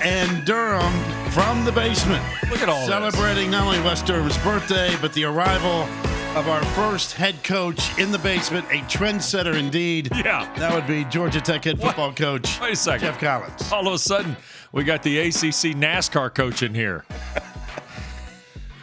and Durham from the basement. Look at all Celebrating not only West Durham's birthday, but the arrival of our first head coach in the basement, a trendsetter indeed. Yeah. That would be Georgia Tech head football coach, Wait a second. Jeff Collins. All of a sudden, we got the ACC NASCAR coach in here.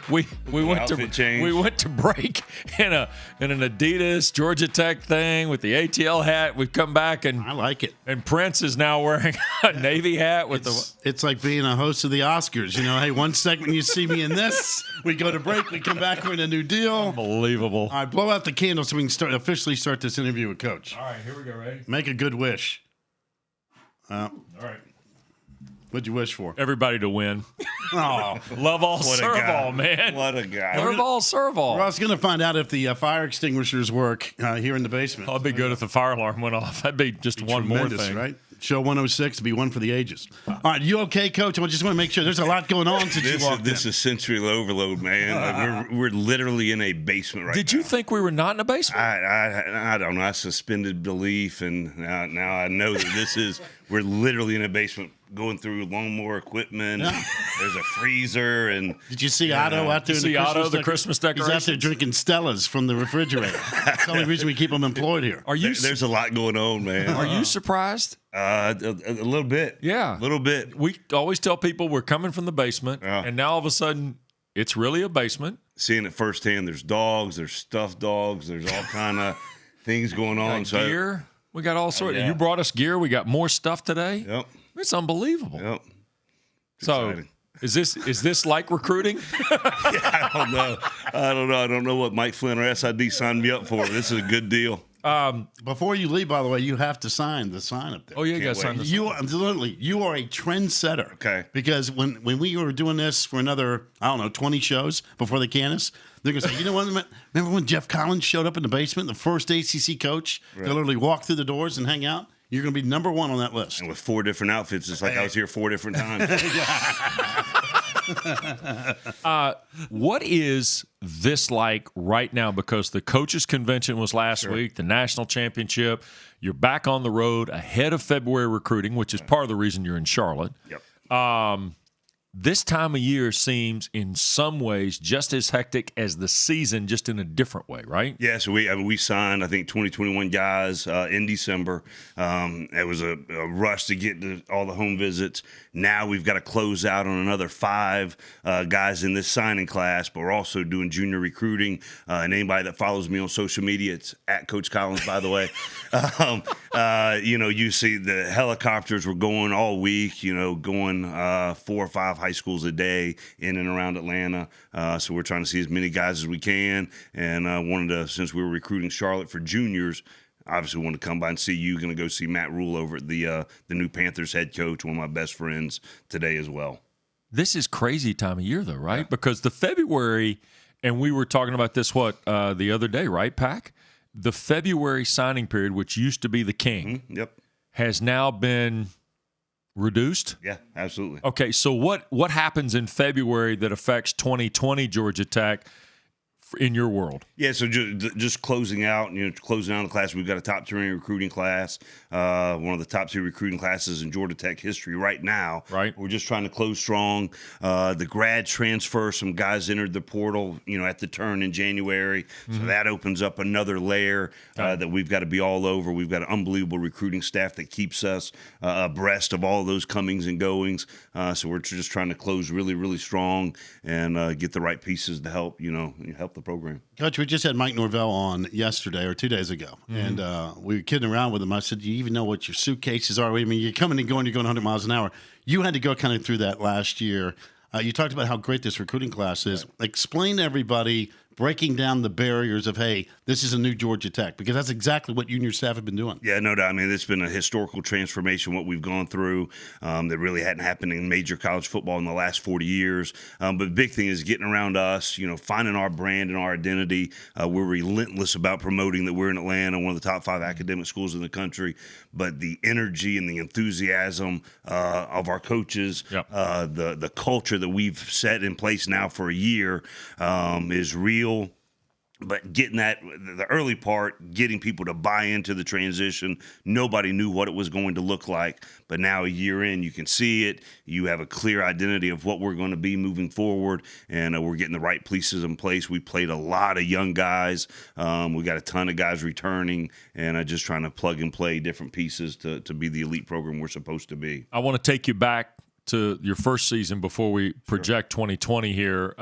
We went to break in an Adidas Georgia Tech thing with the ATL hat. We've come back and I like it. And Prince is now wearing a Navy hat with It's like being a host of the Oscars. You know, hey, one segment you see me in this, we go to break, we come back, we're in a new deal. Unbelievable. All right, blow out the candle so we can officially start this interview with Coach. All right, here we go. Ready? Make a good wish. All right. What'd you wish for? Everybody to win. Oh, Love all, serve all, man. What a guy. Love all, serve all. Well, I was going to find out if the fire extinguishers work here in the basement. Oh, it'd be good if the fire alarm went off. That'd be just one more thing. Right? Show 106 to be one for the ages. All right, you okay, Coach? I just want to make sure. There's a lot going on since you walked in. This is sensory overload, man. Like we're literally in a basement right now. Did you think we were not in a basement? I don't know. I suspended belief, and now I know that we're literally in a basement going through lawnmower equipment. Yeah. There's a freezer. And did you see Otto out there? The Christmas decorations? He's out there drinking Stellas from the refrigerator. That's the only reason we keep him employed here. There's a lot going on, man. Are you surprised? A little bit. Yeah. A little bit. We always tell people we're coming from the basement, and now all of a sudden it's really a basement. Seeing it firsthand, there's dogs, there's stuffed dogs, there's all kind of things going on. Gear. We got all sorts. Yeah. You brought us gear. We got more stuff today. Yep. It's unbelievable. Yep. So exciting. Is this like recruiting? Yeah, I don't know. I don't know what Mike Flynn or SID signed me up for. This is a good deal. Before you leave, by the way, you have to sign the sign up there. Oh, yeah, you got to sign the sign. You are a trendsetter. Okay. Because when we were doing this for another, 20 shows before the Canis, they're going to say, you know what? Remember when Jeff Collins showed up in the basement, the first ACC coach, Right. to literally walk through the doors and hang out? You're going to be number one on that list. And with 4 different outfits, it's like I was here 4 different times. What is this like right now? Because the coaches' convention was last week, the national championship. You're back on the road ahead of February recruiting, which is part of the reason you're in Charlotte. Yep. This time of year seems in some ways just as hectic as the season, just in a different way, right? Yeah, so we signed, I think, 2021 guys in December. It was a rush to get to all the home visits. Now we've got to close out on another 5 guys in this signing class, but we're also doing junior recruiting. And anybody that follows me on social media, it's at Coach Collins, by the way. You see the helicopters were going all week, going 4 or 5 high schools a day in and around Atlanta. So we're trying to see as many guys as we can. And wanted to, since we were recruiting Charlotte for juniors, obviously wanted to come by and see you. Going to go see Matt Rule over at the new Panthers head coach, one of my best friends today as well. This is crazy time of year, though, right? Yeah. Because the February, and we were talking about this, the other day, right, Pac? The February signing period, which used to be the king, Yep, has now been reduced? Yeah, absolutely. Okay, so what happens in February that affects 2020 Georgia Tech in your world? Yeah, so just closing out the class. We've got a top 3 recruiting class, one of the top 2 recruiting classes in Georgia Tech history right now. Right. We're just trying to close strong. The grad transfer, some guys entered the portal, at the turn in January. So that opens up another layer that we've got to be all over. We've got an unbelievable recruiting staff that keeps us abreast of all those comings and goings. So we're just trying to close really, really strong and get the right pieces to help, help the program. Coach, we just had Mike Norvell on yesterday or 2 days ago, and we were kidding around with him. I said, do you even know what your suitcases are? I mean, you're coming and going, you're going 100 miles an hour. You had to go kind of through that last year. You talked about how great this recruiting class is. Right. Explain to everybody, breaking down the barriers of, hey, this is a new Georgia Tech, because that's exactly what you and your staff have been doing. Yeah, no doubt. I mean, it's been a historical transformation, what we've gone through that really hadn't happened in major college football in the last 40 years. But the big thing is getting around us, finding our brand and our identity. We're relentless about promoting that we're in Atlanta, one of the top 5 academic schools in the country. But the energy and the enthusiasm of our coaches, the culture that we've set in place now for a year is real. But getting the early part, getting people to buy into the transition, nobody knew what it was going to look like. But now a year in, you can see it. You have a clear identity of what we're going to be moving forward, and we're getting the right pieces in place. We played a lot of young guys. We got a ton of guys returning, and just trying to plug and play different pieces to be the elite program we're supposed to be. I want to take you back to your first season before we project 2020 here.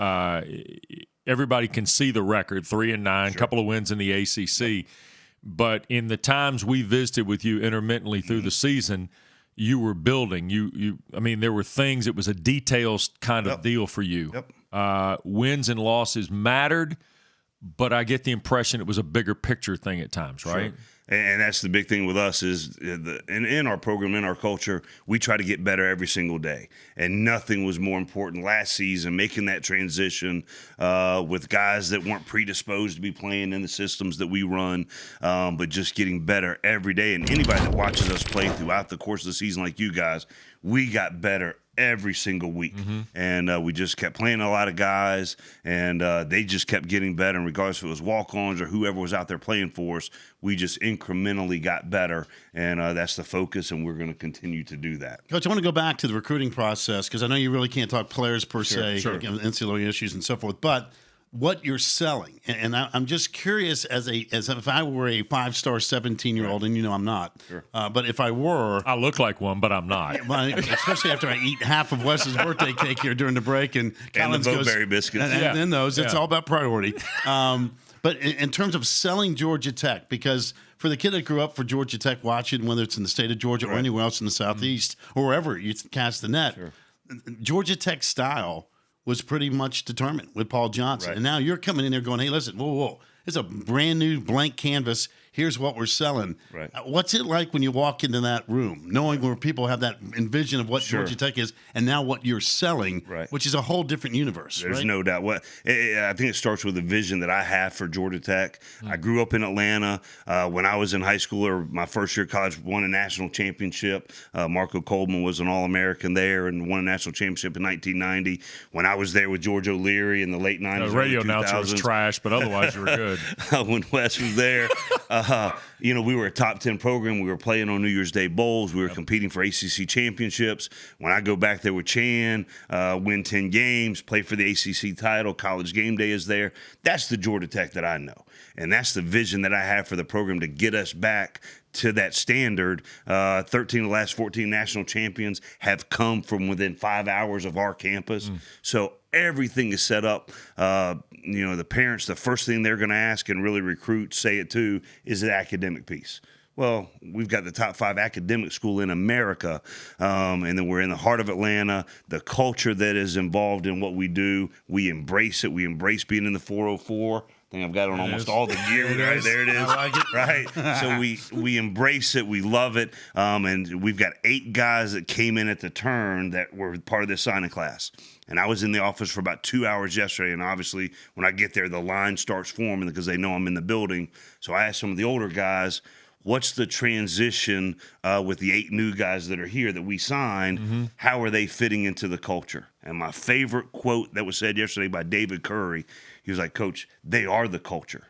Everybody can see the record, 3-9, couple of wins in the ACC. But in the times we visited with you intermittently through the season, you were building. I mean, there were things. It was a details kind of deal for you. Wins and losses mattered, but I get the impression it was a bigger picture thing at times, right? Sure. And that's the big thing with us is in our program, in our culture, we try to get better every single day. And nothing was more important last season, making that transition with guys that weren't predisposed to be playing in the systems that we run, but just getting better every day. And anybody that watches us play throughout the course of the season like you guys, we got better every single week. And we just kept playing a lot of guys, and they just kept getting better. And regardless if it was walk-ons or whoever was out there playing for us, we just incrementally got better. And that's the focus, and we're going to continue to do that. Coach, I want to go back to the recruiting process because I know you really can't talk players per se, sure. like NCAA issues and so forth, but what you're selling. And I'm just curious as if I were a 5-star 17-year-old, and I'm not, but if I were. I look like one, but I'm not. Especially after I eat half of Wes's birthday cake here during the break. And the Bowberry biscuits. And then those, it's all about priority. But in terms of selling Georgia Tech, because for the kid that grew up for Georgia Tech watching, whether it's in the state of Georgia or anywhere else in the Southeast or wherever you cast the net, Georgia Tech style was pretty much determined with Paul Johnson. And now you're coming in there going, hey, listen, whoa. It's a brand new blank canvas. Here's what we're selling. What's it like when you walk into that room, knowing where people have that envision of what Georgia Tech is and now what you're selling, which is a whole different universe? There's no doubt. I think it starts with the vision that I have for Georgia Tech. I grew up in Atlanta. When I was in high school or my first year of college, won a national championship. Marco Coleman was an All-American there and won a national championship in 1990. When I was there with George O'Leary in the late 90s, the radio announcer was trash, but otherwise you were good. When Wes was there, we were a top 10 program. We were playing on New Year's Day bowls. We were competing for ACC championships. When I go back there with Chan, win 10 games, play for the ACC title, College Game Day is there. That's the Georgia Tech that I know. And that's the vision that I have for the program to get us back to that standard. 13 of the last 14 national champions have come from within 5 hours of our campus. So everything is set up. The parents, the first thing they're going to ask and really recruit, say it too, is the academic piece. Well, we've got the top 5 academic school in America, and then we're in the heart of Atlanta. The culture that is involved in what we do, we embrace it. We embrace being in the 404. I think I've got on almost all the gear. Right there it is. I like it. Right. So we embrace it. We love it. And we've got 8 guys that came in at the turn that were part of this signing class. And I was in the office for about 2 hours yesterday. And obviously, when I get there, the line starts forming because they know I'm in the building. So I asked some of the older guys, what's the transition with the 8 new guys that are here that we signed? How are they fitting into the culture? And my favorite quote that was said yesterday by David Curry, he was like, Coach, they are the culture.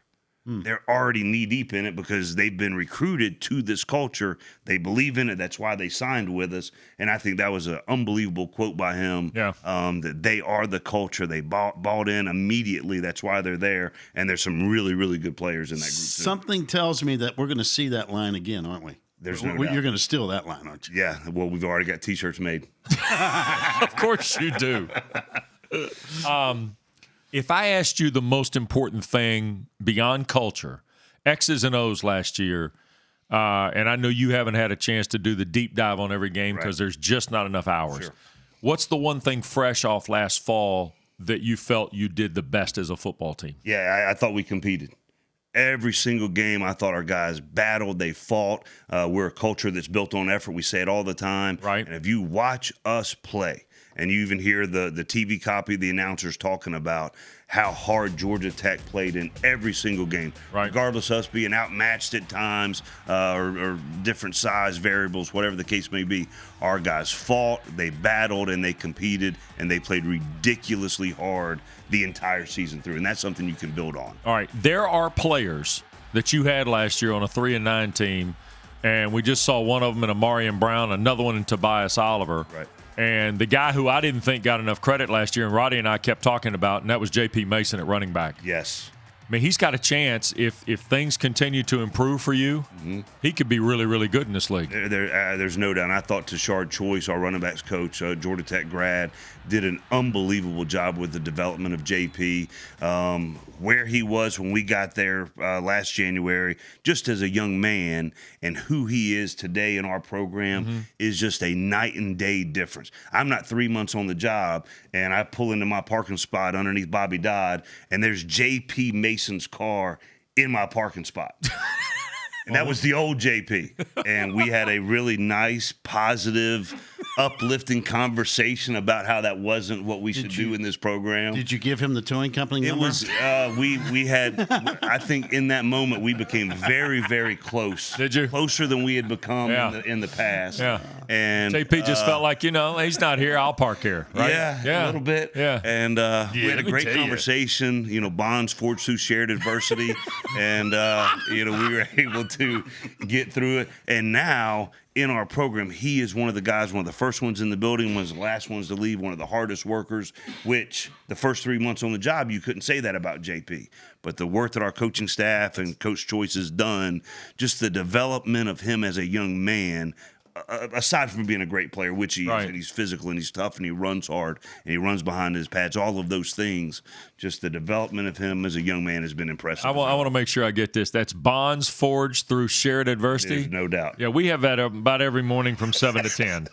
They're already knee-deep in it because they've been recruited to this culture. They believe in it. That's why they signed with us. And I think that was an unbelievable quote by him, that they are the culture. They bought in immediately. That's why they're there. And there's some really, really good players in that group, too. Something tells me that we're going to see that line again, aren't we? There's no doubt. You're going to steal that line, aren't you? Yeah. Well, we've already got T-shirts made. Of course you do. If I asked you the most important thing beyond culture, X's and O's last year, and I know you haven't had a chance to do the deep dive on every game because there's just not enough hours. What's the one thing fresh off last fall that you felt you did the best as a football team? Yeah, I thought we competed. Every single game, I thought our guys battled. They fought. We're a culture that's built on effort. We say it all the time. Right. And if you watch us play, And you even hear the TV copy, the announcers talking about how hard Georgia Tech played in every single game, regardless of us being outmatched at times or different size variables, whatever the case may be. Our guys fought, they battled, and they competed, and they played ridiculously hard the entire season through, and that's something you can build on. All right, there are players that you had last year on a 3-9 team, and we just saw one of them in Amarian Brown, another one in Tobias Oliver. Right. And the guy who I didn't think got enough credit last year, and Roddy and I kept talking about, and that was J.P. Mason at running back. Yes. I mean, he's got a chance if things continue to improve for you. Mm-hmm. He could be really, really good in this league. There's no doubt. And I thought Tashard Choice, our running backs coach, Georgia Tech grad, did an unbelievable job with the development of JP. Where he was when we got there last January, just as a young man, and who he is today in our program is just a night and day difference. I'm not 3 months on the job, and I pull into my parking spot underneath Bobby Dodd, and there's JP Mason's car in my parking spot. And that was the old JP. And we had a really nice, positive, uplifting conversation about how that wasn't what we should do in this program. Did you give him the towing company number? It was, we had, I think in that moment, we became very, very close. Did you? Closer than we had become in the past. Yeah. And JP just felt like, he's not here, I'll park here. Right? Yeah, a little bit. Yeah. And we had a great conversation. Bonds forged through shared adversity. And, we were able to get through it. And now in our program, he is one of the guys, one of the first ones in the building, one of the last ones to leave, one of the hardest workers, which the first 3 months on the job, you couldn't say that about JP. But the work that our coaching staff and Coach Choice has done, just the development of him as a young man, aside from being a great player, which he is, and he's physical and he's tough and he runs hard and he runs behind his pads, all of those things, just the development of him as a young man has been impressive. I want to make sure I get this. That's bonds forged through shared adversity? There's no doubt. Yeah, we have that about every morning from 7 to 10.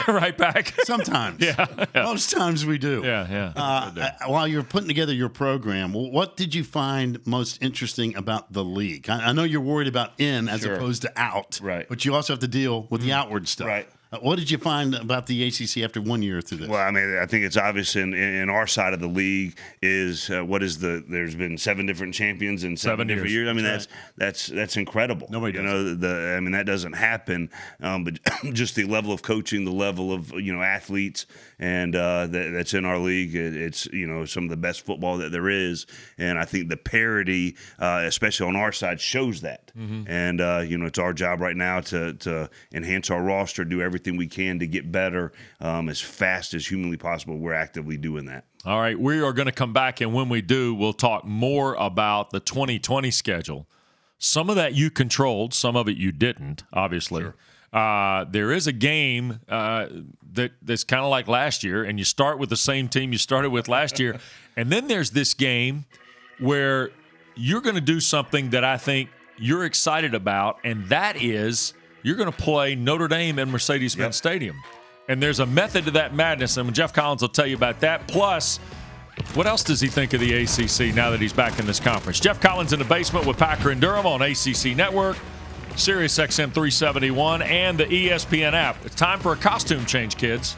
Right back? Sometimes. Yeah. Most times we do. Yeah. While you're putting together your program, what did you find most interesting about the league? I know you're worried about in as opposed to out. Right. But you also have to deal with the outward stuff. Right. What did you find about the ACC after 1 year through this? Well, I mean, I think it's obvious in our side of the league is there's been 7 different champions in 7 different years. I mean, that's incredible. Nobody does. That doesn't happen. But just the level of coaching, the level of athletes, and that's in our league. It's some of the best football that there is, and I think the parity, especially on our side, shows that. Mm-hmm. And it's our job right now to enhance our roster, do everything we can to get better as fast as humanly possible. We're actively doing that. All right, we are going to come back, and when we do, we'll talk more about the 2020 schedule. Some of that you controlled, some of it you didn't, obviously. Sure. There is a game that's kind of like last year, and you start with the same team you started with last year, and then there's this game where you're going to do something that I think you're excited about, and that is you're going to play Notre Dame in Mercedes-Benz Stadium. And there's a method to that madness, and Jeff Collins will tell you about that. Plus, what else does he think of the ACC now that he's back in this conference? Jeff Collins in the basement with Packer and Durham on ACC Network, Sirius XM 371, and the ESPN app. It's time for a costume change, kids.